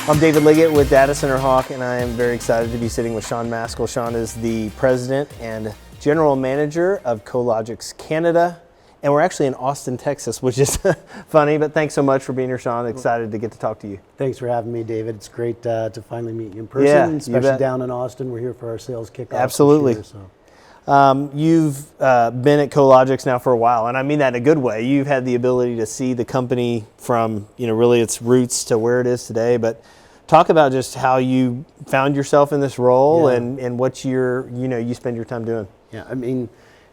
I'm David Liggitt with datacenterHawk, and I am very excited to be sitting with Sean Maskell. Sean is the president and general manager of Cologix Canada, and we're actually in Austin, Texas, which is funny, but thanks so much for being here, Sean. Excited to get to talk to you. Thanks for having me, David. It's great to finally meet you in person, especially down in Austin. We're here for our sales kickoff. Absolutely. This year, so. You've been at Cologix now for a while, and I mean that in a good way. You've had the ability to see the company from, really its roots to where it is today, but talk about just how you found yourself in this role and what you spend your time doing. Yeah, I mean,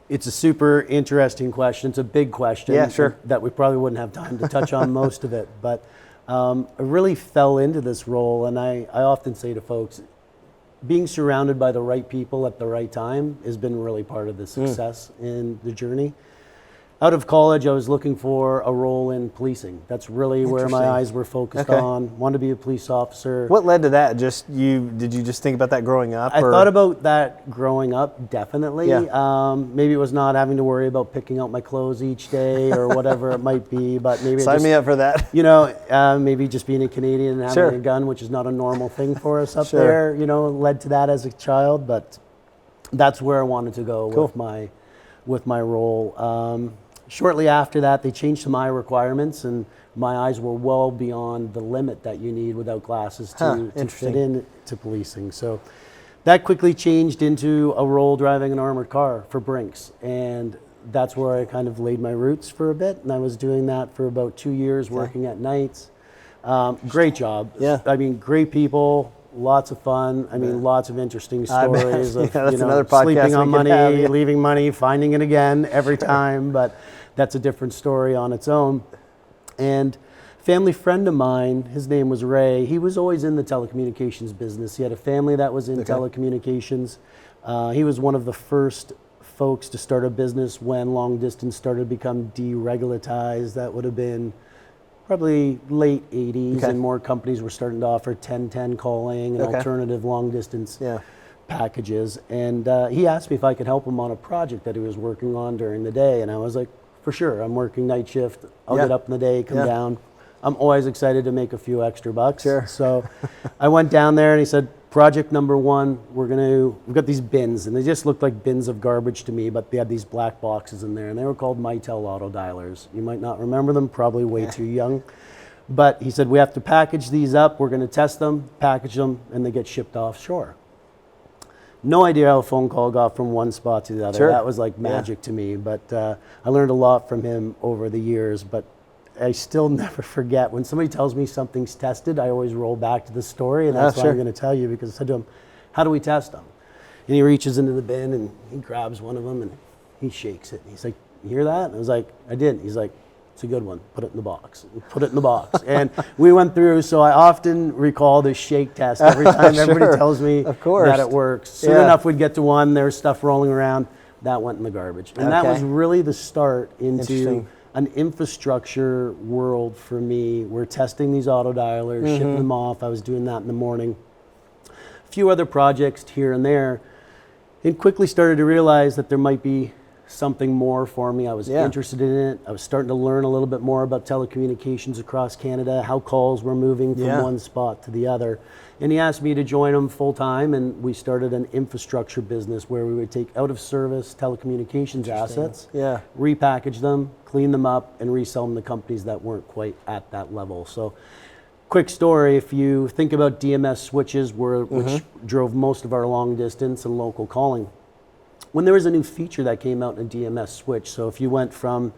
it's a super interesting question. It's a big question. Yeah, sure. That we probably wouldn't have time to touch on most of it, but I really fell into this role, and I often say to folks, being surrounded by the right people at the right time has been really part of the success in the journey. Out of college, I was looking for a role in policing. That's really where my eyes were focused on. Wanted to be a police officer. What led to that? Did you just think about that growing up? I thought about that growing up, definitely. Yeah. Maybe it was not having to worry about picking out my clothes each day or whatever it might be, but maybe Sign me up for that. Maybe just being a Canadian and having a gun, which is not a normal thing for us up there, led to that as a child, but that's where I wanted to go with my role. Shortly after that, they changed some eye requirements, and my eyes were well beyond the limit that you need without glasses to fit into policing. So that quickly changed into a role driving an armored car for Brinks, and that's where I kind of laid my roots for a bit, and I was doing that for about 2 years, working at nights. Great job. Yeah. I mean, great people. Lots of fun. I mean, lots of interesting stories of another podcast sleeping on money, have, leaving money, finding it again every time. But that's a different story on its own. And a family friend of mine, his name was Ray. He was always in the telecommunications business. He had a family that was in telecommunications. He was one of the first folks to start a business when long distance started to become deregularized. That would have been probably late 80s, and more companies were starting to offer 1010 calling and alternative long distance packages. And he asked me if I could help him on a project that he was working on during the day. And I was like, for sure, I'm working night shift. I'll get up in the day, come down. I'm always excited to make a few extra bucks. Sure. So I went down there and he said, project number one, we've got these bins, and they just looked like bins of garbage to me, but they had these black boxes in there, and they were called Mitel auto dialers. You might not remember them, probably way too young. But he said, we have to package these up, we're gonna test them, package them, and they get shipped offshore. No idea how a phone call got from one spot to the other. Sure. That was like magic to me, but I learned a lot from him over the years. But I still never forget, when somebody tells me something's tested, I always roll back to the story, and that's what I'm going to tell you, because I said to him, how do we test them? And he reaches into the bin and he grabs one of them and he shakes it. And he's like, you hear that? And I was like, I didn't. He's like, it's a good one. Put it in the box. Put it in the box. And we went through, so I often recall the shake test every time everybody tells me that it works. Soon enough we'd get to one, there's stuff rolling around, that went in the garbage. And that was really the start into an infrastructure world for me. We're testing these auto dialers, shipping them off. I was doing that in the morning. A few other projects here and there, and quickly started to realize that there might be something more for me. I was interested in it. I was starting to learn a little bit more about telecommunications across Canada, how calls were moving from one spot to the other. And he asked me to join him full time, and we started an infrastructure business where we would take out of service telecommunications assets, repackage them, clean them up, and resell them to companies that weren't quite at that level. So quick story, if you think about DMS switches, which drove most of our long distance and local calling, when there was a new feature that came out in a DMS switch, so if you went from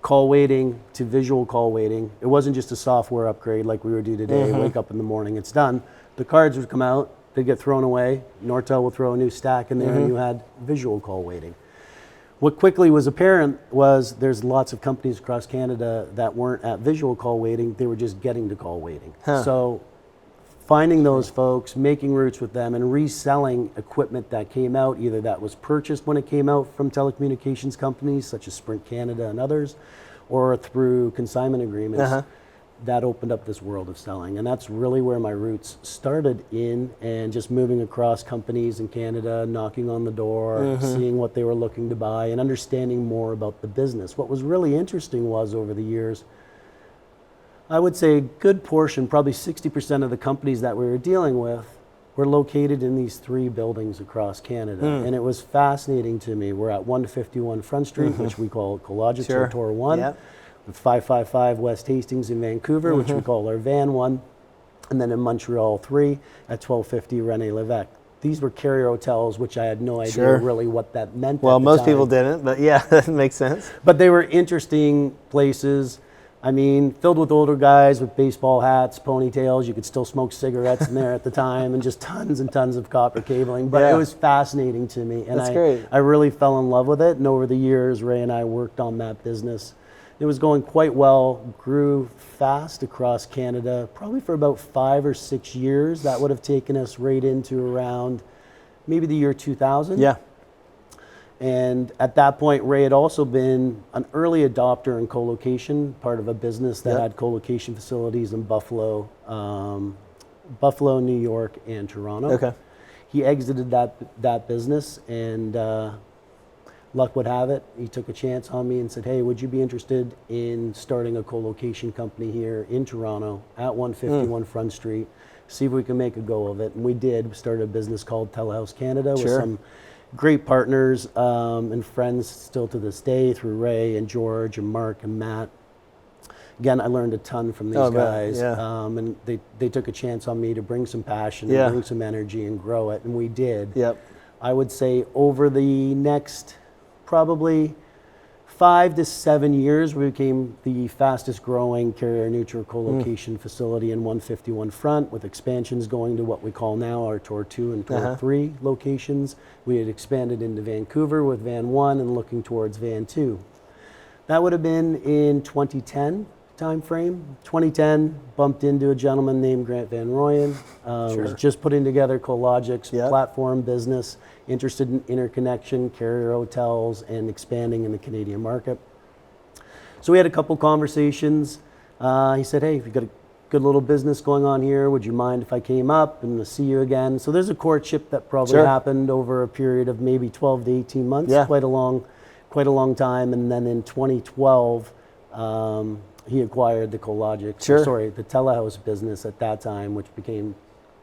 call waiting to visual call waiting, it wasn't just a software upgrade like we would do today, wake up in the morning, it's done. The cards would come out, they'd get thrown away, Nortel would throw a new stack in there, and you had visual call waiting. What quickly was apparent was there's lots of companies across Canada that weren't at visual call waiting, they were just getting to call waiting. So finding those folks, making routes with them, and reselling equipment that came out, either that was purchased when it came out from telecommunications companies such as Sprint Canada and others, or through consignment agreements, that opened up this world of selling. And that's really where my roots started in, and just moving across companies in Canada, knocking on the door, seeing what they were looking to buy, and understanding more about the business. What was really interesting was, over the years, I would say a good portion, probably 60% of the companies that we were dealing with were located in these 3 buildings across Canada. And it was fascinating to me. We're at 151 Front Street, which we call Cologix or Tor 1, with 555 West Hastings in Vancouver, which we call our Van 1, and then in Montreal 3 at 1250 René Lévesque. These were carrier hotels, which I had no idea really what that meant. Well, at the most time. people didn't, but yeah, that makes sense. But they were interesting places. I mean, filled with older guys with baseball hats, ponytails. You could still smoke cigarettes in there at the time, and just tons and tons of copper cabling. But it was fascinating to me, and I really fell in love with it. And over the years, Ray and I worked on that business. It was going quite well, grew fast across Canada, probably for about 5 or 6 years. That would have taken us right into around maybe the year 2000. Yeah. And at that point, Ray had also been an early adopter in colocation, part of a business that had colocation facilities in Buffalo, New York, and Toronto. Okay. He exited that business, and luck would have it, he took a chance on me and said, hey, would you be interested in starting a colocation company here in Toronto at 151 Front Street, see if we can make a go of it. And we did. We started a business called Telehouse Canada with some great partners and friends still to this day through Ray and George and Mark and Matt. Again, I learned a ton from these guys, and they took a chance on me to bring some passion, and bring some energy and grow it, and we did. I would say over the next probably 5 to 7 years, we became the fastest growing carrier neutral colocation facility in 151 Front, with expansions going to what we call now our Tor 2 and Tor 3 locations. We had expanded into Vancouver with Van 1 and looking towards Van 2. That would have been in 2010 timeframe. 2010, bumped into a gentleman named Grant Van Royen, was just putting together Cologic's platform business, interested in interconnection, carrier hotels, and expanding in the Canadian market. So we had a couple conversations. He said, hey, you've got a good little business going on here. Would you mind if I came up and see you again? So there's a courtship that probably happened over a period of maybe 12 to 18 months, quite a long time. And then in 2012, he acquired the Cologix, the telehouse business at that time, which became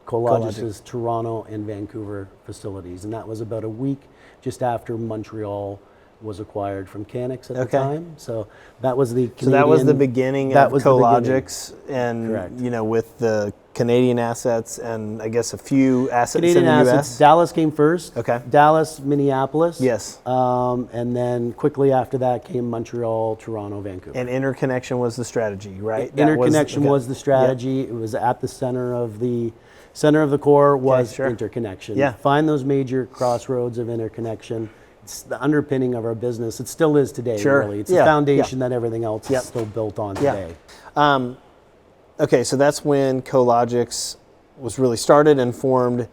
Cologic's Toronto and Vancouver facilities. And that was about a week just after Montreal was acquired from Canix at the time. So that was the Canadian, so that was the beginning of Cologix, and you know, with the Canadian assets and I guess a few assets Canadian in the assets. US. Dallas came first. Okay. Dallas, Minneapolis. Yes. And then quickly after that came Montreal, Toronto, Vancouver. And interconnection was the strategy, right? Interconnection was the strategy. It was at the center of the core was interconnection. Find those major crossroads of interconnection. It's the underpinning of our business. It still is today, really. It's the foundation that everything else is still built on today. Okay, so that's when Cologix was really started and formed.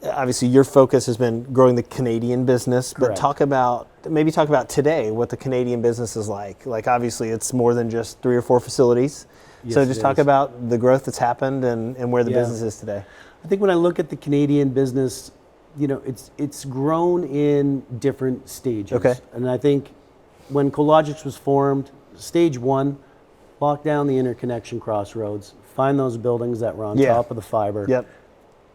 Obviously, your focus has been growing the Canadian business, but talk about today, what the Canadian business is like. Like, obviously, it's more than just 3 or 4 facilities. So just talk about the growth that's happened and where the business is today. I think when I look at the Canadian business, you know, it's grown in different stages. And I think when Cologix was formed, stage 1, lock down the interconnection crossroads, find those buildings that were on top of the fiber.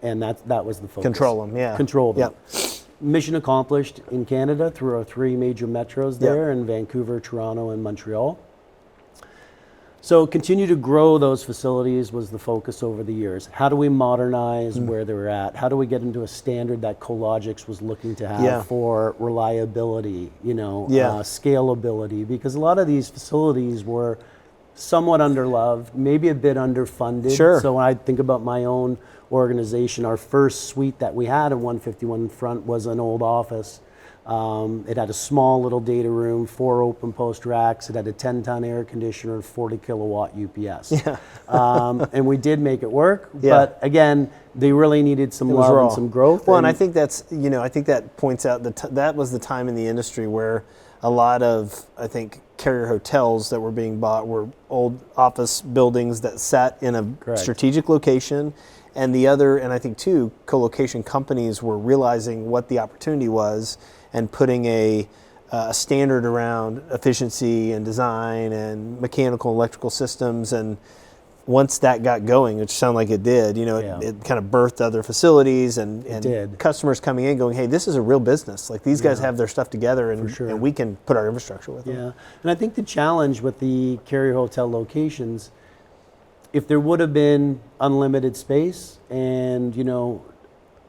And that was the focus. Control them, Control them. Mission accomplished in Canada through our 3 major metros there in Vancouver, Toronto, and Montreal. So continue to grow those facilities was the focus over the years. How do we modernize where they were at? How do we get into a standard that Cologix was looking to have for reliability, you know, scalability? Because a lot of these facilities were somewhat underloved, maybe a bit underfunded. So when I think about my own organization, our first suite that we had in 151 Front was an old office. It had a small little data room, 4 open post racks. It had a 10-ton air conditioner and 40 kilowatt UPS. And we did make it work, but again, they really needed some love and some growth. Well, and I think that's, you know, I think that points out that was the time in the industry where a lot of, I think, carrier hotels that were being bought were old office buildings that sat in a strategic location. And the other, and I think too, colocation companies were realizing what the opportunity was and putting a standard around efficiency and design and mechanical and electrical systems. And once that got going, which sounded like it did, you know, it kind of birthed other facilities and customers coming in going, hey, this is a real business. Like these guys have their stuff together and we can put our infrastructure with them. Yeah, and I think the challenge with the carrier hotel locations, if there would have been unlimited space and, you know,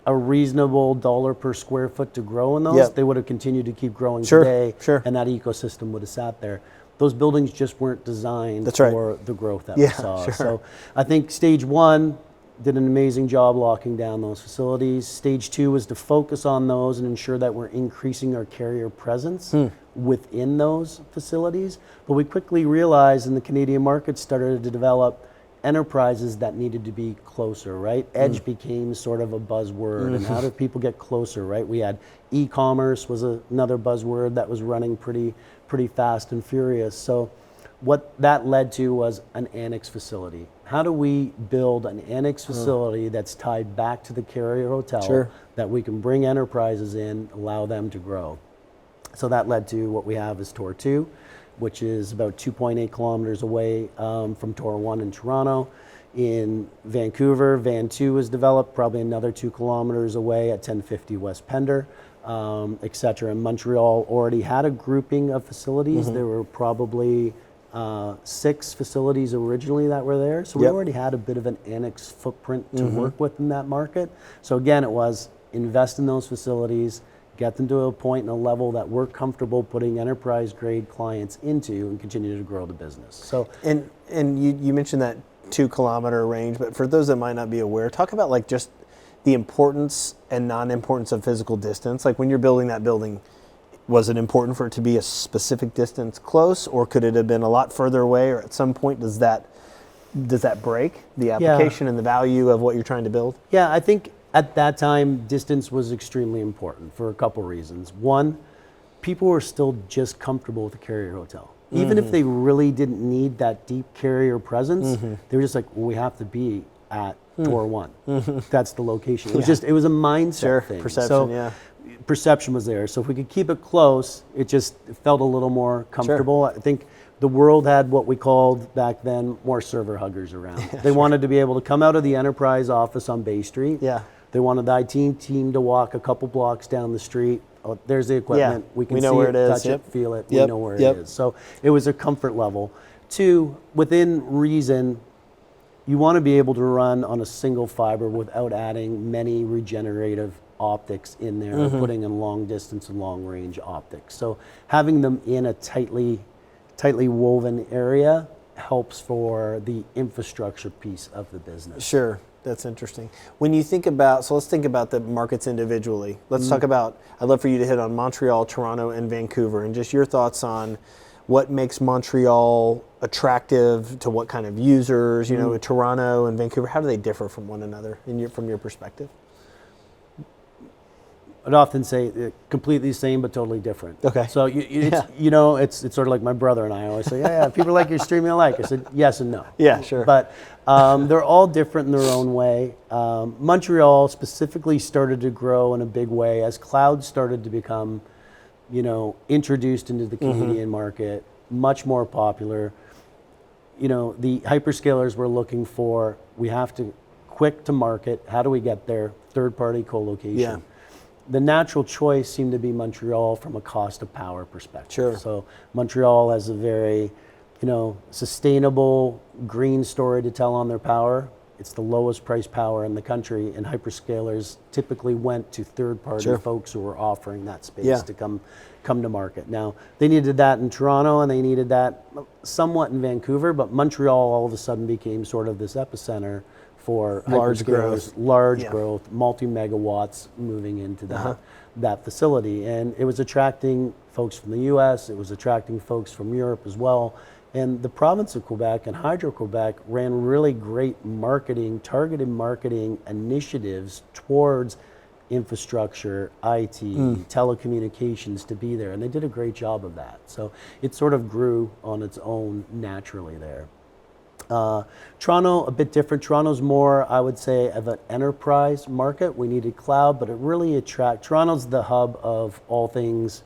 a reasonable dollar per square foot to grow in those, they would have continued to keep growing today, and that ecosystem would have sat there. Those buildings just weren't designed for the growth that we saw. So I think stage one did an amazing job locking down those facilities. Stage two was to focus on those and ensure that we're increasing our carrier presence within those facilities. But we quickly realized, and the Canadian market started to develop enterprises that needed to be closer, right? Edge became sort of a buzzword, and how do people get closer, right? We had e-commerce was another buzzword that was running pretty fast and furious. So what that led to was an annex facility. How do we build an annex facility that's tied back to the carrier hotel that we can bring enterprises in, allow them to grow? So that led to what we have is Tor 2, which is about 2.8 kilometers away from Tor 1 in Toronto. In Vancouver, Van 2 was developed probably another 2 kilometers away at 1050 West Pender, et cetera. And Montreal already had a grouping of facilities. There were probably 6 facilities originally that were there. So we already had a bit of an annex footprint to work with in that market. So again, it was invest in those facilities, get them to a point and a level that we're comfortable putting enterprise grade clients into and continue to grow the business. So and you mentioned that 2 kilometer range, but for those that might not be aware, talk about like just the importance and non-importance of physical distance. Like when you're building that building, was it important for it to be a specific distance close, or could it have been a lot further away, or at some point does that break the application and the value of what you're trying to build? Yeah, I think at that time, distance was extremely important for a couple reasons. One, people were still just comfortable with the carrier hotel. Even if they really didn't need that deep carrier presence, they were just like, well, we have to be at Tor 1. That's the location. It was it was a mindset thing. Perception, perception was there. So if we could keep it close, it felt a little more comfortable. I think the world had what we called back then more server huggers around. They wanted to be able to come out of the enterprise office on Bay Street. They wanted the IT team to walk a couple blocks down the street. Oh, there's the equipment. We can see where it, it is. touch it, feel it. We know where it is. So it was a comfort level. 2, within reason, you want to be able to run on a single fiber without adding many regenerative optics in there, or putting in long distance and long range optics. So having them in a tightly woven area helps for the infrastructure piece of the business. Sure. That's interesting. When you think about, so let's think about the markets individually. Let's talk about, I'd love for you to hit on Montreal, Toronto, and Vancouver, and just your thoughts on what makes Montreal attractive to what kind of users, you know, Toronto and Vancouver, how do they differ from one another from your perspective? I'd often say completely the same but totally different. Okay. So you know, it's sort of like my brother and I always say, yeah, people like your streaming alike. I said yes and no. Yeah, sure. But they're all different in their own way. Montreal specifically started to grow in a big way as cloud started to become, you know, introduced into the Canadian market, much more popular. You know, the hyperscalers were looking for, we have to quick to market. How do we get there? Third-party colocation. Yeah. The natural choice seemed to be Montreal from a cost of power perspective. Sure. So Montreal has a very, you know, sustainable green story to tell on their power. It's the lowest price power in the country, and hyperscalers typically went to third-party folks who were offering that space to come to market. Now, they needed that in Toronto, and they needed that somewhat in Vancouver, but Montreal all of a sudden became sort of this epicenter for large growth, growth, multi-megawatts moving into that facility. And it was attracting folks from the US, it was attracting folks from Europe as well. And the province of Quebec and Hydro-Quebec ran really great marketing, targeted marketing initiatives towards infrastructure, IT, telecommunications to be there. And they did a great job of that. So it sort of grew on its own naturally there. Toronto, a bit different. Toronto's more, I would say, of an enterprise market. We needed cloud, but it really Toronto's the hub of all things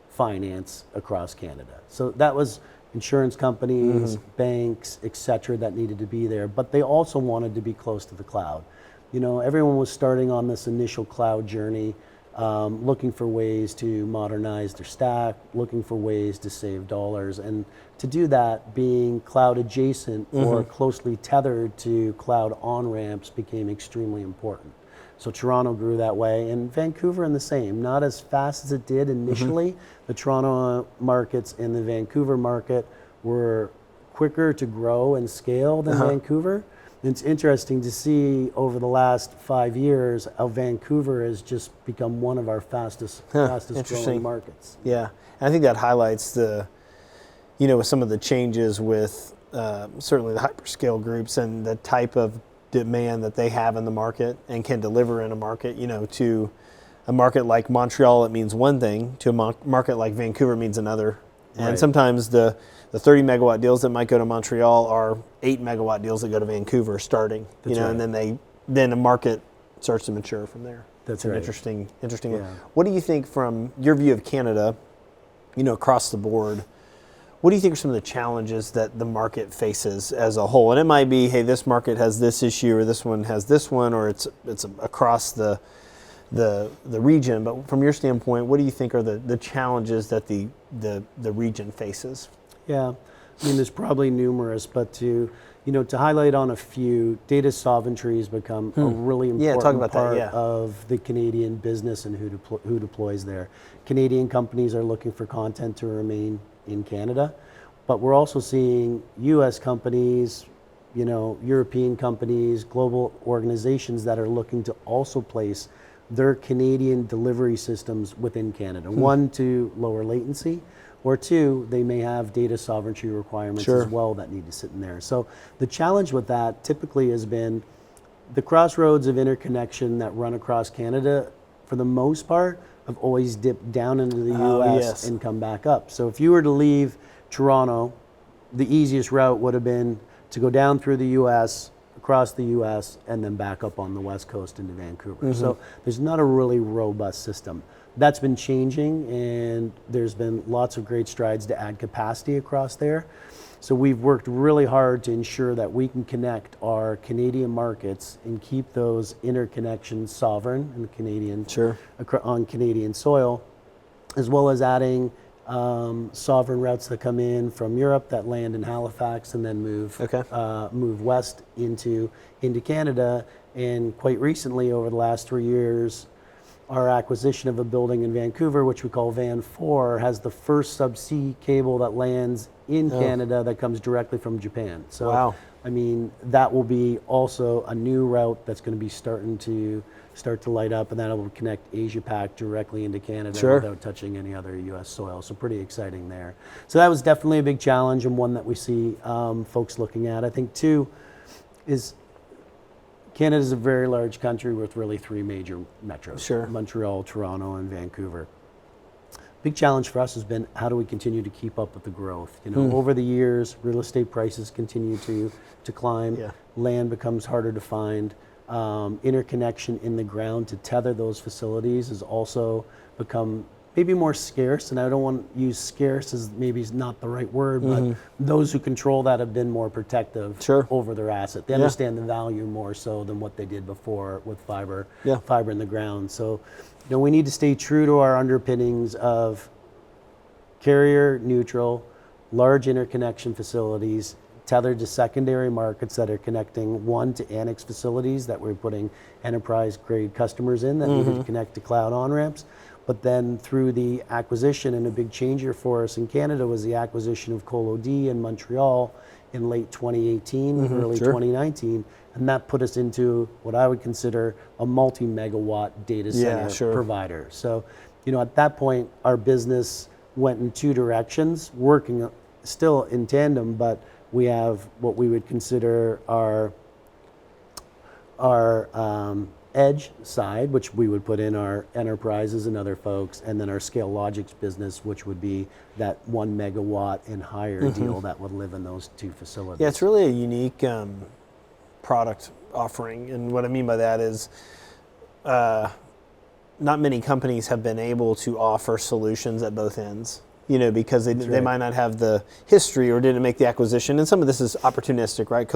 finance across Canada. So that was, insurance companies, banks, et cetera, that needed to be there. But they also wanted to be close to the cloud. You know, everyone was starting on this initial cloud journey, looking for ways to modernize their stack, looking for ways to save dollars. And to do that, being cloud adjacent or closely tethered to cloud on-ramps became extremely important. So Toronto grew that way, and Vancouver in the same. Not as fast as it did initially. The Toronto markets and the Vancouver market were quicker to grow and scale than Vancouver. It's interesting to see over the last 5 years how Vancouver has just become one of our fastest growing markets. Yeah, and I think that highlights the, you know, some of the changes with certainly the hyperscale groups and the type of demand that they have in the market and can deliver in a market. You know, to a market like Montreal, it means one thing. To a market like Vancouver means another. And sometimes the 30 megawatt deals that might go to Montreal are 8 megawatt deals that go to Vancouver starting. That's and then the market starts to mature from there. That's an interesting. Yeah. What do you think from your view of Canada, you know, across the board? What do you think are some of the challenges that the market faces as a whole? And it might be, hey, this market has this issue, or this one has this one, or it's across the region. But from your standpoint, what do you think are the challenges that the region faces? Yeah, I mean, there's probably numerous, but to highlight on a few, data sovereignty has become a really important part of the Canadian business and who deploys there. Canadian companies are looking for content to remain in Canada, but we're also seeing U.S. companies, you know, European companies, global organizations that are looking to also place their Canadian delivery systems within Canada. One, to lower latency, or two, they may have data sovereignty requirements as well that need to sit in there. So the challenge with that typically has been the crossroads of interconnection that run across Canada, for the most part, have always dipped down into the US and come back up. So if you were to leave Toronto, the easiest route would have been to go down through the US, across the US, and then back up on the West Coast into Vancouver. So there's not a really robust system. That's been changing, and there's been lots of great strides to add capacity across there. So we've worked really hard to ensure that we can connect our Canadian markets and keep those interconnections sovereign in the Canadian, on Canadian soil, as well as adding sovereign routes that come in from Europe that land in Halifax and then move west into Canada. And quite recently, over the last 3 years, our acquisition of a building in Vancouver, which we call Van 4, has the first subsea cable that lands in Canada that comes directly from Japan. So, I mean, that will be also a new route that's going to be starting to light up, and that will connect Asia Pac directly into Canada without touching any other U.S. soil. So pretty exciting there. So that was definitely a big challenge, and one that we see folks looking at. I think two is Canada is a very large country with really 3 major metros, Montreal, Toronto, and Vancouver. Big challenge for us has been, how do we continue to keep up with the growth? You know, over the years, real estate prices continue to climb, land becomes harder to find, interconnection in the ground to tether those facilities has also become maybe more scarce, and I don't want to use scarce as maybe is not the right word, but those who control that have been more protective over their asset. They understand the value more so than what they did before with fiber in the ground. So, you know, we need to stay true to our underpinnings of carrier neutral, large interconnection facilities tethered to secondary markets that are connecting, one, to annex facilities that we're putting enterprise grade customers in that need to connect to cloud on-ramps. But then through the acquisition, and a big changer for us in Canada was the acquisition of Cologix in Montreal in late 2018, early 2019, and that put us into what I would consider a multi-megawatt data center provider. So, you know, at that point, our business went in 2 directions, working still in tandem, but we have what we would consider our edge side, which we would put in our enterprises and other folks, and then our Cologix business, which would be that 1 megawatt and higher deal that would live in those 2 facilities. Yeah, it's really a unique product offering, and what I mean by that is not many companies have been able to offer solutions at both ends. because they might not have the history or didn't make the acquisition. And some of this is opportunistic, right?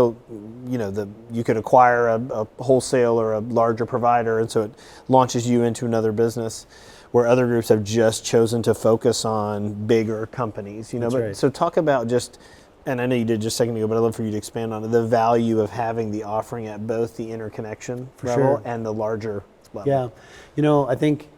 You could acquire a wholesale or a larger provider, and so it launches you into another business, where other groups have just chosen to focus on bigger companies, Right. So talk about just, and I know you did just a second ago, but I'd love for you to expand on it, the value of having the offering at both the interconnection level and the larger level. Yeah. I think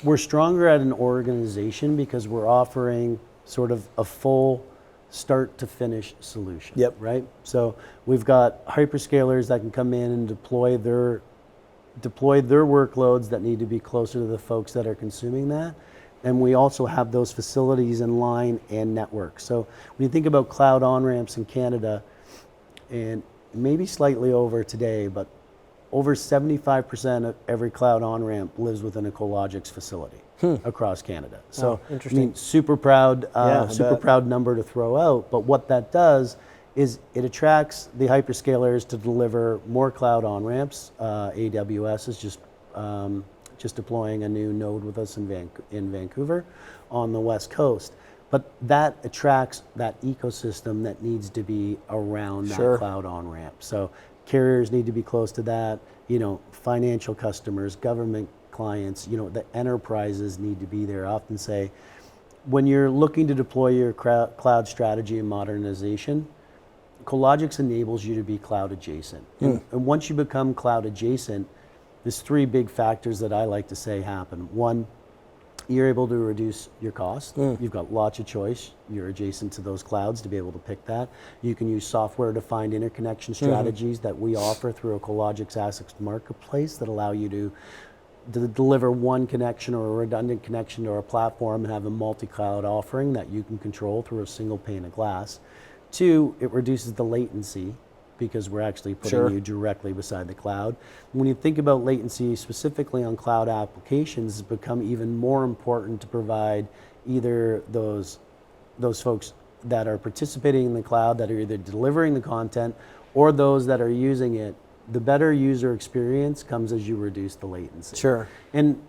we're stronger at an organization because we're offering sort of a full start to finish solution. Yep. Right? So we've got hyperscalers that can come in and deploy their workloads that need to be closer to the folks that are consuming that. And we also have those facilities in line and network. So when you think about cloud on-ramps in Canada, and maybe slightly over today, but over 75% of every cloud on-ramp lives within a Cologix facility across Canada. So interesting. Super proud number to throw out. But what that does is it attracts the hyperscalers to deliver more cloud on-ramps. AWS is just deploying a new node with us in Vancouver on the West Coast. But that attracts that ecosystem that needs to be around that cloud on-ramp. So carriers need to be close to that, financial customers, government clients, the enterprises need to be there. I often say, when you're looking to deploy your cloud strategy and modernization, Cologix enables you to be cloud adjacent. And once you become cloud adjacent, there's three big factors that I like to say happen. One, you're able to reduce your cost. You've got lots of choice. You're adjacent to those clouds to be able to pick that. You can use software-defined interconnection strategies that we offer through a Cologix Assets Marketplace that allow you to deliver one connection or a redundant connection to our platform and have a multi-cloud offering that you can control through a single pane of glass. Two, it reduces the latency because we're actually putting you directly beside the cloud. When you think about latency specifically on cloud applications, it's become even more important to provide either those folks that are participating in the cloud, that are either delivering the content, or those that are using it. The better user experience comes as you reduce the latency. Sure. And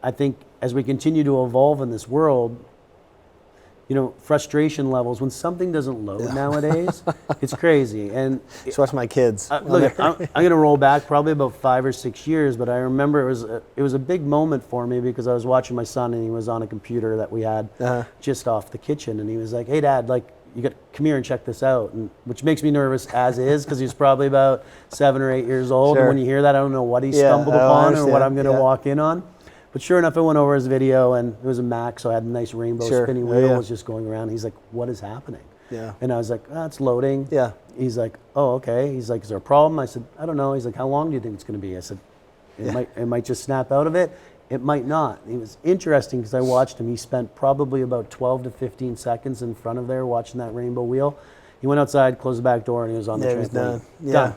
I think as we continue to evolve in this world, frustration levels, when something doesn't load nowadays, it's crazy. And just watch my kids. Look, I'm going to roll back probably about 5 or 6 years, but I remember it was a big moment for me because I was watching my son and he was on a computer that we had just off the kitchen, and he was like, "Hey, Dad, come here and check this out," and which makes me nervous as is because he's probably about 7 or 8 years old. And when you hear that, I don't know what he stumbled upon or what I'm going to walk in on. But sure enough, I went over his video, and it was a Mac, so I had a nice rainbow spinning wheel was just going around. He's like, "What is happening?" Yeah. And I was like, "It's loading." Yeah. He's like, "Oh, okay." He's like, "Is there a problem?" I said, "I don't know." He's like, "How long do you think it's going to be?" I said, It might just snap out of it. It might not." It was interesting because I watched him. He spent probably about 12 to 15 seconds in front of there watching that rainbow wheel. He went outside, closed the back door, and he was on the trampoline. He was done. Done.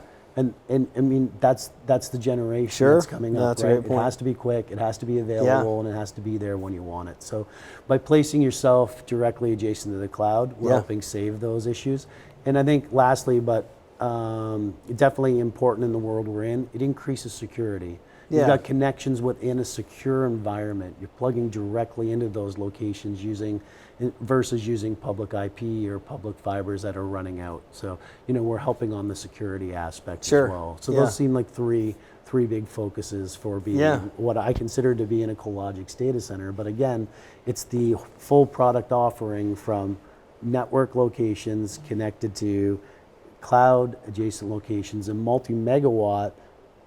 And I mean, that's the generation that's coming up, that's right? a great point. It has to be quick, it has to be available, and it has to be there when you want it. So by placing yourself directly adjacent to the cloud, we're helping save those issues. And I think lastly, but definitely important in the world we're in, it increases security. You've got connections within a secure environment. You're plugging directly into those locations versus using public IP or public fibers that are running out. So, we're helping on the security aspect as well. So those seem like three big focuses for being what I consider to be in a Cologix data center. But again, it's the full product offering from network locations connected to cloud adjacent locations and multi-megawatt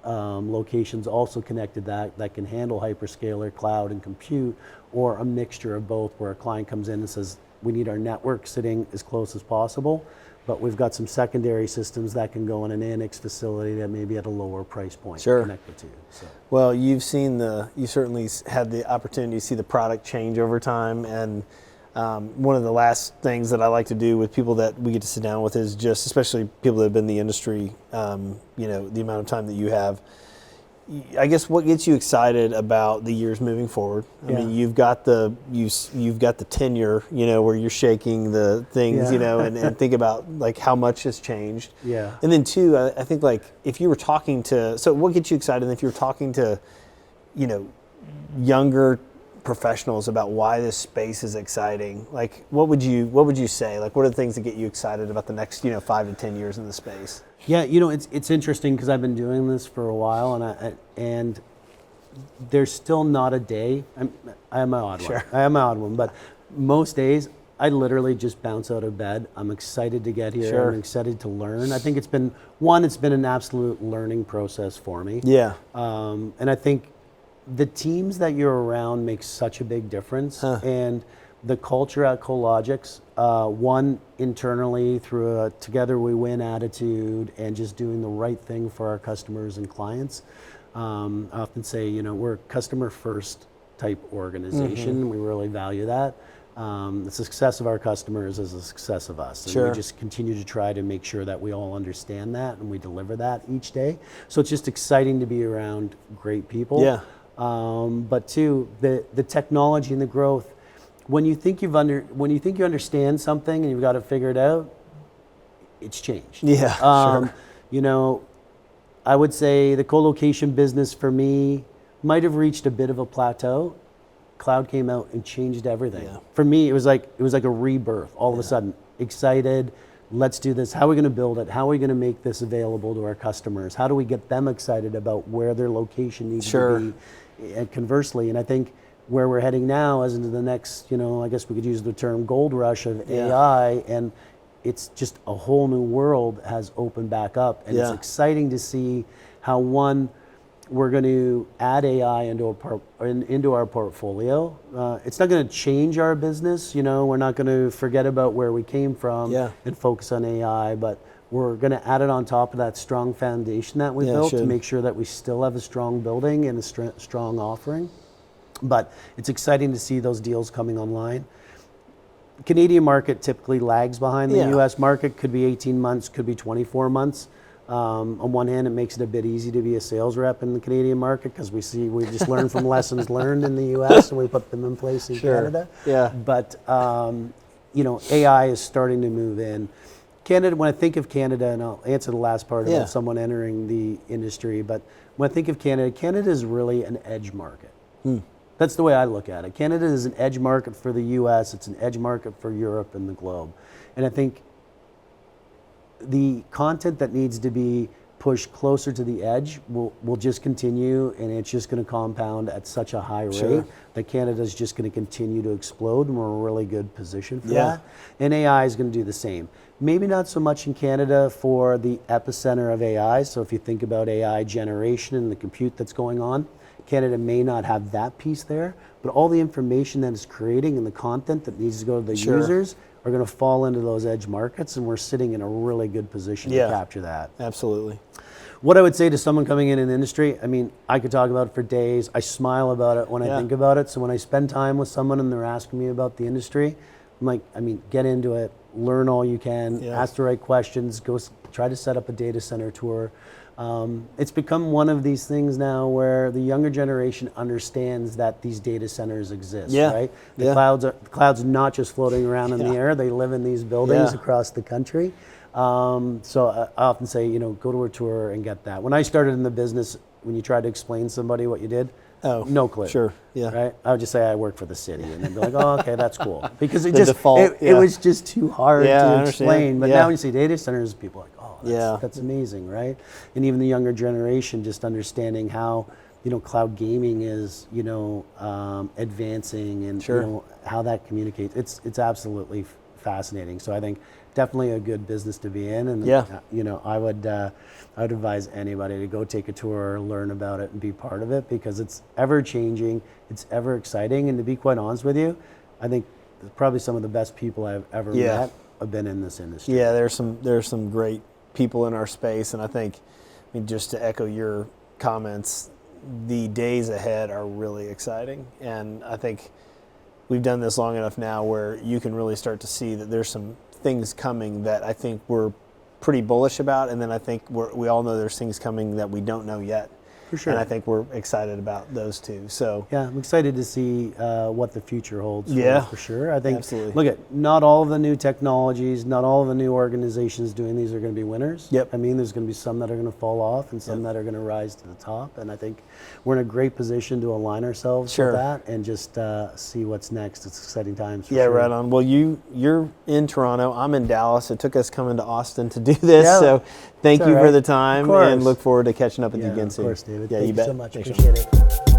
locations also connected that can handle hyperscaler, cloud, and compute, or a mixture of both, where a client comes in and says, "We need our network sitting as close as possible, but we've got some secondary systems that can go in an annex facility that may be at a lower price point connected to." So. Well, you certainly had the opportunity to see the product change over time, and one of the last things that I like to do with people that we get to sit down with is just, especially people that have been in the industry, the amount of time that you have, I guess what gets you excited about the years moving forward? I mean, you've got the tenure, where you're shaking the things, and think about how much has changed. Yeah. And then two, I think if you were talking to, so what gets you excited if you were talking to, younger professionals about why this space is exciting, like what would you say? Like, what are the things that get you excited about the next 5 to 10 years in the space? Yeah, it's interesting because I've been doing this for a while, and there's still not a day. I'm an odd one. I am an odd one, but most days I literally just bounce out of bed. I'm excited to get here. Sure. I'm excited to learn. I think it's been an absolute learning process for me. Yeah. And I think the teams that you're around make such a big difference. And the culture at Cologix, one internally through a together we win attitude and just doing the right thing for our customers and clients. I often say, we're a customer first type organization. We really value that. The success of our customers is the success of us. And we just continue to try to make sure that we all understand that and we deliver that each day. So it's just exciting to be around great people. Yeah. But two, the technology and the growth. When you think you understand something and you've got to figure it out, it's changed. Yeah. Sure. I would say the colocation business for me might have reached a bit of a plateau. Cloud came out and changed everything. Yeah. For me, it was like a rebirth. All of a sudden, excited. Let's do this. How are we going to build it? How are we going to make this available to our customers? How do we get them excited about where their location needs to be? And conversely, and I think where we're heading now is into the next, I guess we could use the term gold rush of AI, and it's just a whole new world has opened back up, and it's exciting to see how we're going to add AI into our portfolio. It's not going to change our business. We're not going to forget about where we came from and focus on AI, but we're going to add it on top of that strong foundation that we built to make sure that we still have a strong building and a strong offering. But it's exciting to see those deals coming online. Canadian market typically lags behind the U.S. market. Could be 18 months, could be 24 months. On one hand, it makes it a bit easy to be a sales rep in the Canadian market because we just learn from lessons learned in the U.S. and we put them in place in Canada. Yeah. But AI is starting to move in. Canada. When I think of Canada, and I'll answer the last part about someone entering the industry, but when I think of Canada, Canada is really an edge market. That's the way I look at it. Canada is an edge market for the U.S. It's an edge market for Europe and the globe, and I think the content that needs to be pushed closer to the edge will just continue, and it's just going to compound at such a high rate that Canada is just going to continue to explode, and we're in a really good position for that. And AI is going to do the same. Maybe not so much in Canada for the epicenter of AI. So if you think about AI generation and the compute that's going on, Canada may not have that piece there, but all the information that is creating and the content that needs to go to the users are going to fall into those edge markets, and we're sitting in a really good position to capture that. Absolutely. What I would say to someone coming in the industry, I could talk about it for days. I smile about it when I think about it. So when I spend time with someone and they're asking me about the industry, I'm like, get into it, learn all you can, ask the right questions, go try to set up a data center tour. It's become one of these things now where the younger generation understands that these data centers exist, right? The clouds are not just floating around in the air, they live in these buildings across the country. So I often say, go to a tour and get that. When I started in the business, when you tried to explain to somebody what you did, no clue. Right? I would just say I work for the city, and they'd be like, "Oh, okay, that's cool," because it was just too hard to explain. But now when you see data centers, people are like, "Oh, that's amazing," right? And even the younger generation just understanding how cloud gaming is advancing and how that communicates. It's absolutely fascinating. So I think definitely a good business to be in, and I would advise anybody to go take a tour, learn about it, and be part of it, because it's ever changing, it's ever exciting, and to be quite honest with you, I think probably some of the best people I've ever met have been in this industry. Yeah, there's some great people in our space, and I think, just to echo your comments, the days ahead are really exciting, and I think we've done this long enough now where you can really start to see that there's some things coming that I think we're pretty bullish about, and then I think we all know there's things coming that we don't know yet. For sure. And I think we're excited about those two. So yeah, I'm excited to see what the future holds for sure. I think, absolutely. look at, not all of the new technologies, not all of the new organizations doing these are going to be winners. Yep. I mean, there's going to be some that are going to fall off and some that are going to rise to the top. And I think we're in a great position to align ourselves with that and just see what's next. It's exciting times for sure. Right on. Well, you're in Toronto. I'm in Dallas. It took us coming to Austin to do this. So thank you for the time and look forward to catching up with you again soon. Of course, David. Yeah, Thank you you bet. so much. Thanks, Appreciate it.